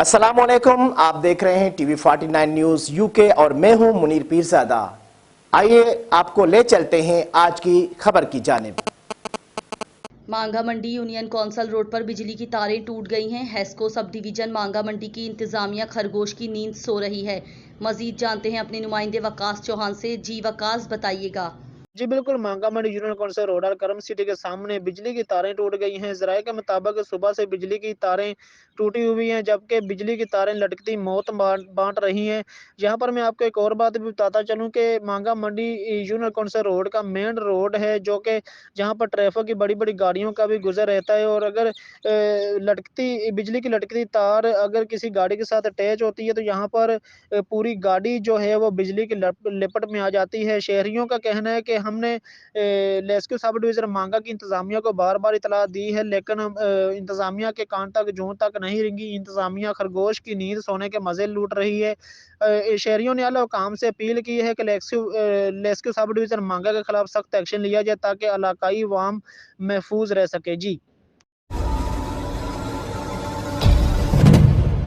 अस्सलामुअलैकुम, आप देख रहे हैं टीवी 49 न्यूज यूके और मैं हूं मुनीर पीरजादा। आइए आपको ले चलते हैं आज की खबर की जानिब। मांगा मंडी यूनियन कौंसल रोड पर बिजली की तारें टूट गई हैं। हेस्को सब डिवीजन मांगा मंडी की इंतजामिया खरगोश की नींद सो रही है। मजीद जानते हैं अपने नुमाइंदे वकास चौहान से। जी वकास, बताइएगा। जी बिल्कुल, मांगा मंडी यूनियन कौंसिल रोड और करम सिटी के सामने बिजली की तारें टूट गई हैं। ज़राए के मुताबिक सुबह से बिजली की तारें टूटी हुई हैं, जबकि बिजली की तारें लटकती मौत बांट रही हैं। यहाँ पर मैं आपको एक और बात भी बताता चलूँ कि मांगा मंडी यूनियन कौंसिल रोड का मेन रोड है, जो कि जहाँ पर ट्रैफिक की बड़ी बड़ी गाड़ियों का भी गुजर रहता है। और अगर लटकती बिजली की लटकती तार अगर किसी गाड़ी के साथ अटैच होती है तो यहाँ पर पूरी गाड़ी जो है वो बिजली की लिपट में आ जाती है। शहरियों का कहना है कि हमने लेस्क्यू सब डिवीज़न मांगा की इंतज़ामिया को बार-बार इत्तला दी है, लेकिन इंतज़ामिया के कान तक जूं तक नहीं रेंगी। इंतज़ामिया खरगोश की नींद सोने के मज़े लूट रही है। शहरियों ने आला हुकाम से अपील की है कि लेस्क्यू सब डिवीज़न मांगा के खिलाफ सख्त एक्शन लिया जाए ताकि इलाकाई अवाम महफूज रह सके। जी।